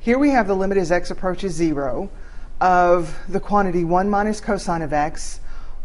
Here we have the limit as x approaches 0 of the quantity 1 minus cosine of x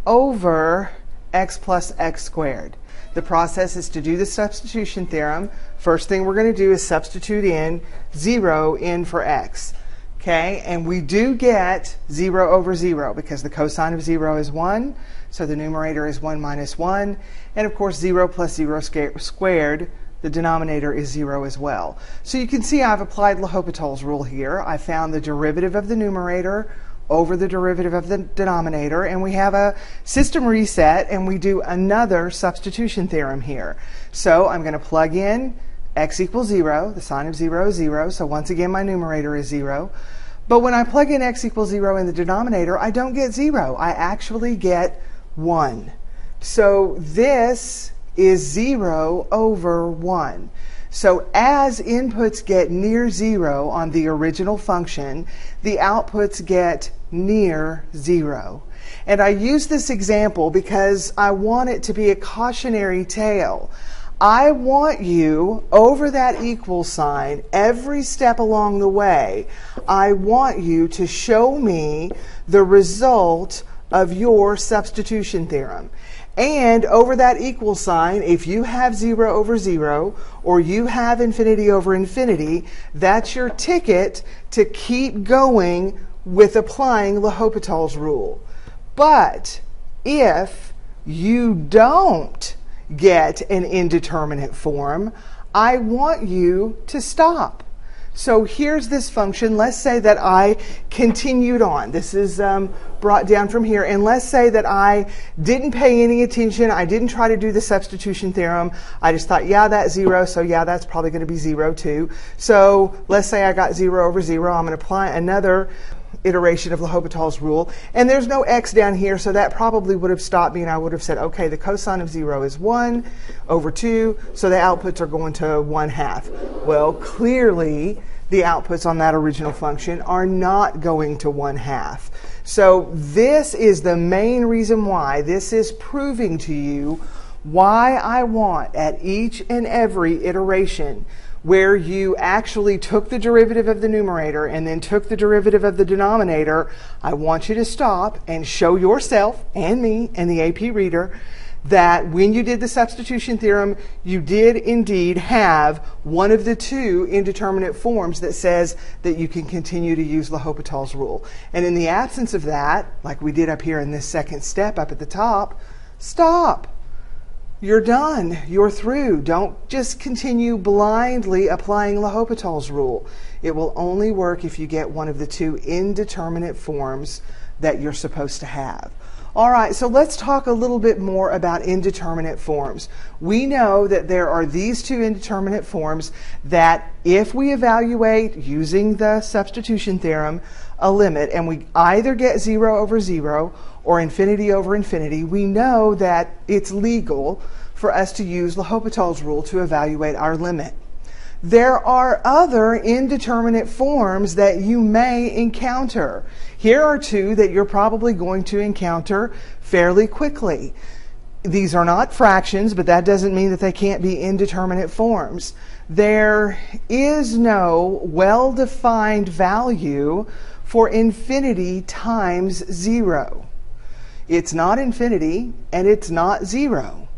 over x plus x squared. The process is to do the substitution theorem. First thing we're going to do is substitute in 0 in for x. Okay, and we do get 0 over 0 because the cosine of 0 is 1, so the numerator is 1 minus 1, and of course 0 plus 0 squared, the denominator is 0 as well. So you can see I've applied L'Hopital's rule here. I found the derivative of the numerator over the derivative of the denominator, and we have a system reset, and we do another substitution theorem here. So I'm going to plug in x equals 0. The sign of 0 is 0, so once again my numerator is 0. But when I plug in x equals 0 in the denominator, I don't get 0. I actually get 1. So this is 0 over 1. So as inputs get near 0 on the original function, the outputs get near 0. And I use this example because I want it to be a cautionary tale. I want you, over that equal sign, every step along the way, I want you to show me the result of your substitution theorem. And over that equal sign, if you have 0 over 0 or you have infinity over infinity, that's your ticket to keep going with applying L'Hopital's rule. But if you don't get an indeterminate form, I want you to stop. So here's this function. Let's say that I continued on. This is brought down from here. And let's say that I didn't pay any attention. I didn't try to do the substitution theorem. I just thought, yeah, that's 0. So yeah, that's probably going to be 0 too. So let's say I got 0 over 0. I'm going to apply another iteration of L'Hopital's rule. And there's no x down here, so that probably would have stopped me, and I would have said, okay, the cosine of 0 is 1 over 2, so the outputs are going to 1/2. Well, clearly, the outputs on that original function are not going to 1/2. So this is the main reason why. This is proving to you why I want at each and every iteration where you actually took the derivative of the numerator and then took the derivative of the denominator, I want you to stop and show yourself and me and the AP reader that when you did the substitution theorem, you did indeed have one of the two indeterminate forms that says that you can continue to use L'Hopital's rule. And in the absence of that, like we did up here in this second step up at the top, stop. You're done. You're through. Don't just continue blindly applying L'Hopital's rule. It will only work if you get one of the two indeterminate forms that you're supposed to have. All right, so let's talk a little bit more about indeterminate forms. We know that there are these two indeterminate forms that if we evaluate using the substitution theorem a limit and we either get 0 over 0 or infinity over infinity, we know that it's legal for us to use L'Hopital's rule to evaluate our limit. There are other indeterminate forms that you may encounter. Here are two that you're probably going to encounter fairly quickly. These are not fractions, but that doesn't mean that they can't be indeterminate forms. There is no well-defined value for infinity times 0. It's not infinity, and it's not 0.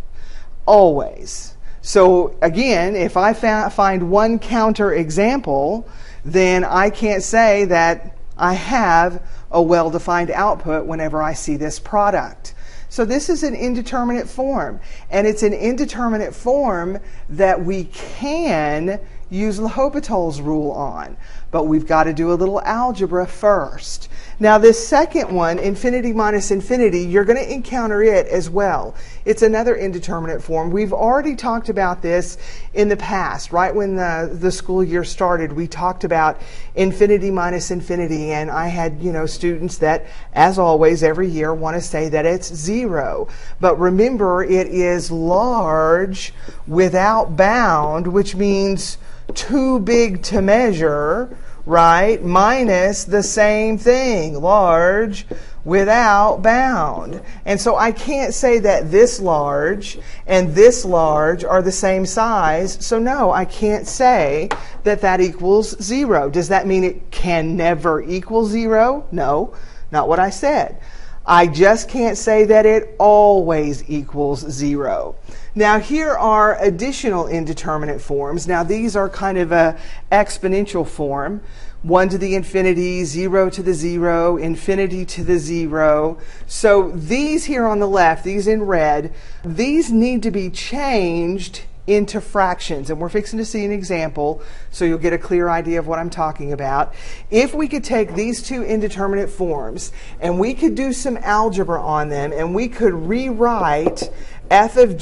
Always. So again, if I find one counter example, then I can't say that I have a well-defined output whenever I see this product. So this is an indeterminate form, and it's an indeterminate form that we can use L'Hopital's rule on, but we've got to do a little algebra first. Now this second one, infinity minus infinity, you're going to encounter it as well. It's another indeterminate form. We've already talked about this in the past, right when the school year started. We talked about infinity minus infinity, and I had, students that, as always, every year want to say that it's 0. But remember, it is large without bound, which means too big to measure, right? Minus the same thing, large without bound. And so I can't say that this large and this large are the same size. So no, I can't say that that equals 0. Does that mean it can never equal 0? No, not what I said. I just can't say that it always equals 0. Now here are additional indeterminate forms. Now these are kind of an exponential form. 1 to the infinity, 0 to the 0, infinity to the 0. So these here on the left, these in red, these need to be changed into fractions. And we're fixing to see an example so you'll get a clear idea of what I'm talking about. If we could take these two indeterminate forms and we could do some algebra on them and we could rewrite f of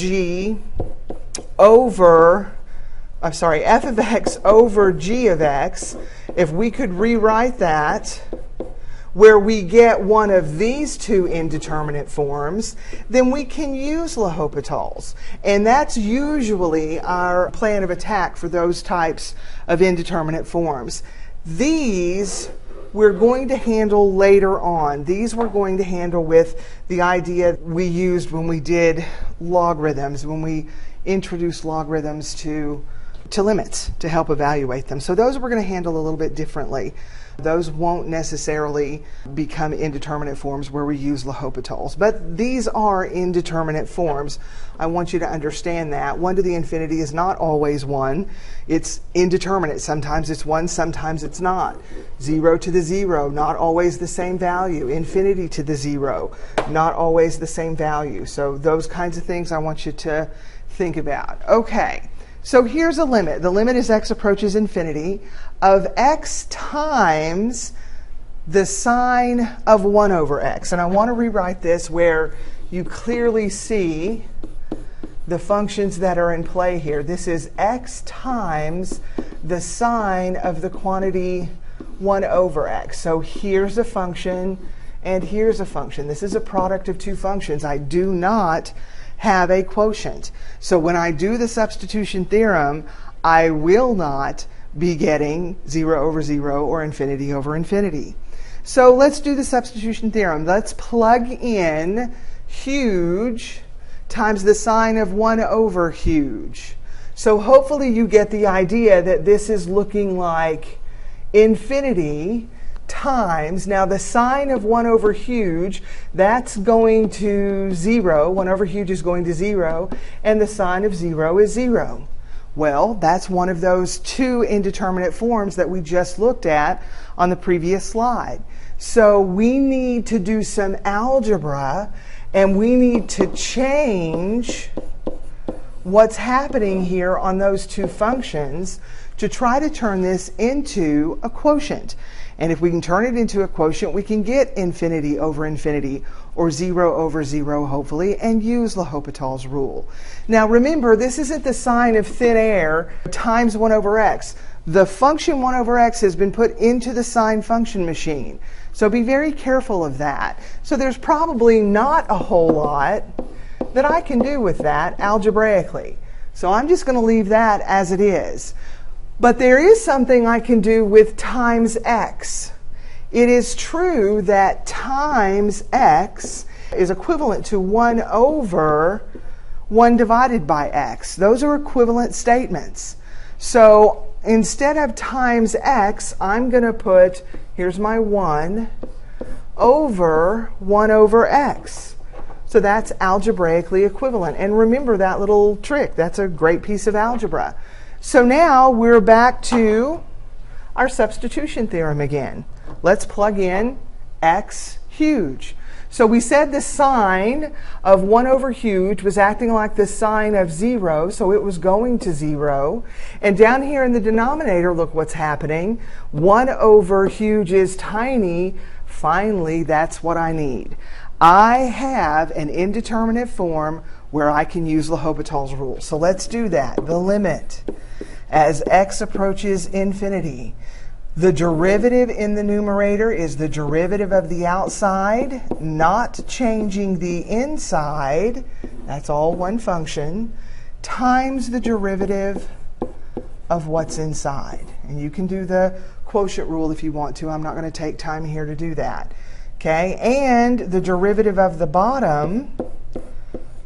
x over g of x, if we could rewrite that where we get one of these two indeterminate forms, then we can use L'Hopital's. And that's usually our plan of attack for those types of indeterminate forms. These we're going to handle later on. These we're going to handle with the idea we used when we did logarithms, when we introduced logarithms to limits to help evaluate them. So those we're going to handle a little bit differently. Those won't necessarily become indeterminate forms where we use L'Hopital's. But these are indeterminate forms. I want you to understand that. 1 to the infinity is not always 1. It's indeterminate. Sometimes it's 1, sometimes it's not. 0 to the 0, not always the same value. Infinity to the 0, not always the same value. So those kinds of things I want you to think about. Okay. So here's a limit. The limit as x approaches infinity of x times the sine of 1 over x. And I want to rewrite this where you clearly see the functions that are in play here. This is x times the sine of the quantity 1 over x. So here's a function and here's a function. This is a product of two functions. I do not have a quotient. So when I do the substitution theorem, I will not be getting 0 over 0 or infinity over infinity. So let's do the substitution theorem. Let's plug in huge times the sine of 1 over huge. So hopefully you get the idea that this is looking like infinity times, now the sine of 1 over huge, that's going to 0. 1 over huge is going to 0, and the sine of 0 is 0. Well, that's one of those two indeterminate forms that we just looked at on the previous slide. So we need to do some algebra, and we need to change what's happening here on those two functions to try to turn this into a quotient. And if we can turn it into a quotient, we can get infinity over infinity, or 0 over 0, hopefully, and use L'Hopital's rule. Now remember, this isn't the sine of thin air times 1 over x. The function 1 over x has been put into the sine function machine. So be very careful of that. So there's probably not a whole lot that I can do with that algebraically. So I'm just going to leave that as it is. But there is something I can do with times x. It is true that times x is equivalent to 1 over 1 divided by x. Those are equivalent statements. So instead of times x, I'm going to put, here's my 1, over 1 over x. So that's algebraically equivalent. And remember that little trick. That's a great piece of algebra. So now we're back to our substitution theorem again. Let's plug in x huge. So we said the sine of 1 over huge was acting like the sine of 0, so it was going to 0. And down here in the denominator, look what's happening. 1 over huge is tiny. Finally, that's what I need. I have an indeterminate form where I can use L'Hopital's rule. So let's do that. The limit as x approaches infinity. The derivative in the numerator is the derivative of the outside, not changing the inside, that's all one function, times the derivative of what's inside. And you can do the quotient rule if you want to. I'm not going to take time here to do that. Okay, and the derivative of the bottom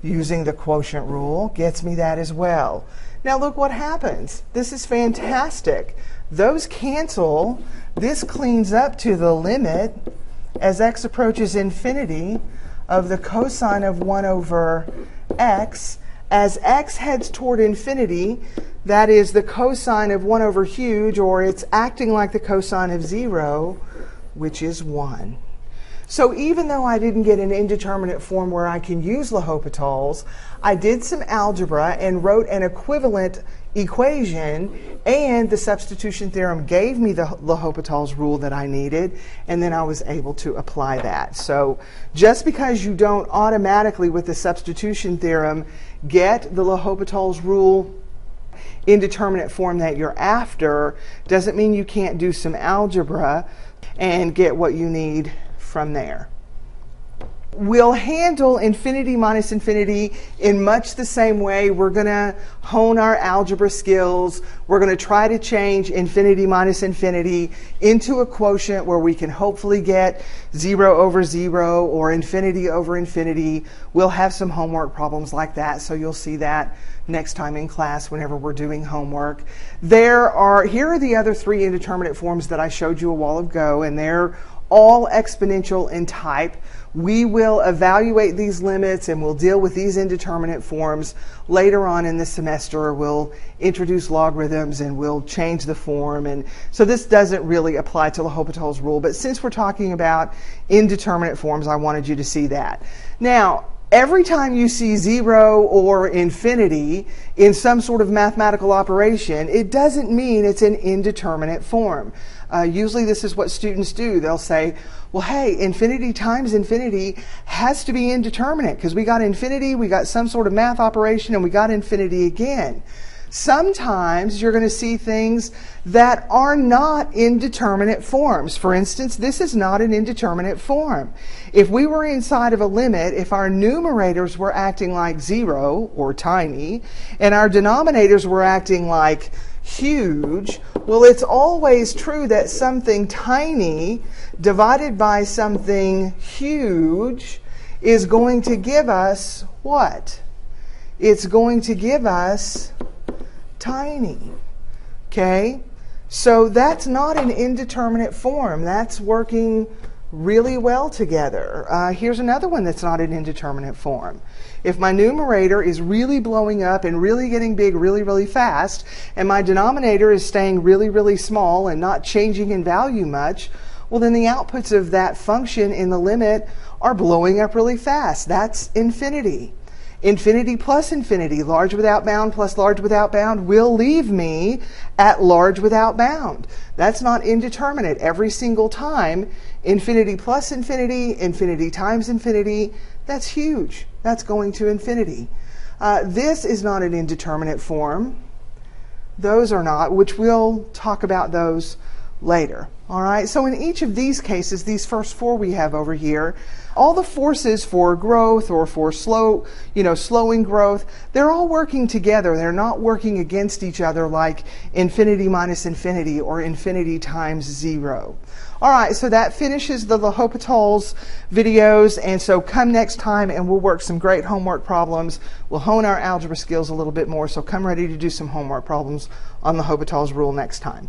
using the quotient rule gets me that as well. Now look what happens. This is fantastic. Those cancel. This cleans up to the limit as x approaches infinity of the cosine of 1 over x. As x heads toward infinity, that is the cosine of 1 over huge, or it's acting like the cosine of 0, which is 1. So even though I didn't get an indeterminate form where I can use L'Hopital's, I did some algebra and wrote an equivalent equation, and the substitution theorem gave me the L'Hopital's rule that I needed, and then I was able to apply that. So just because you don't automatically, with the substitution theorem, get the L'Hopital's rule indeterminate form that you're after, doesn't mean you can't do some algebra and get what you need from there. We'll handle infinity minus infinity in much the same way. We're going to hone our algebra skills. We're going to try to change infinity minus infinity into a quotient where we can hopefully get 0 over 0 or infinity over infinity. We'll have some homework problems like that, so you'll see that next time in class whenever we're doing homework. Here are the other 3 indeterminate forms that I showed you a while ago, and they're all exponential in type. We will evaluate these limits and we'll deal with these indeterminate forms later on in the semester. We'll introduce logarithms and we'll change the form. And so this doesn't really apply to L'Hopital's rule, but since we're talking about indeterminate forms, I wanted you to see that. Now, every time you see 0 or infinity in some sort of mathematical operation, it doesn't mean it's an indeterminate form. Usually this is what students do. They'll say, well, hey, infinity times infinity has to be indeterminate because we got infinity, we got some sort of math operation, and we got infinity again. Sometimes you're going to see things that are not indeterminate forms. For instance, this is not an indeterminate form. If we were inside of a limit, if our numerators were acting like 0 or tiny, and our denominators were acting like huge, well, it's always true that something tiny divided by something huge is going to give us what? It's going to give us tiny. Okay? So that's not an indeterminate form. That's working really well together. Here's another one that's not an indeterminate form. If my numerator is really blowing up and really getting big really, really fast, and my denominator is staying really, really small and not changing in value much, well, then the outputs of that function in the limit are blowing up really fast. That's infinity. Infinity plus infinity, large without bound plus large without bound, will leave me at large without bound. That's not indeterminate every single time. Infinity plus infinity, infinity times infinity, that's huge. That's going to infinity. This is not an indeterminate form. Those are not, which we'll talk about those later. All right, so in each of these cases, these first 4 we have over here, all the forces for growth or for slowing growth, they're all working together. They're not working against each other like infinity minus infinity or infinity times 0. All right, so that finishes the L'Hopital's videos, and so come next time and we'll work some great homework problems. We'll hone our algebra skills a little bit more, so come ready to do some homework problems on L'Hopital's rule next time.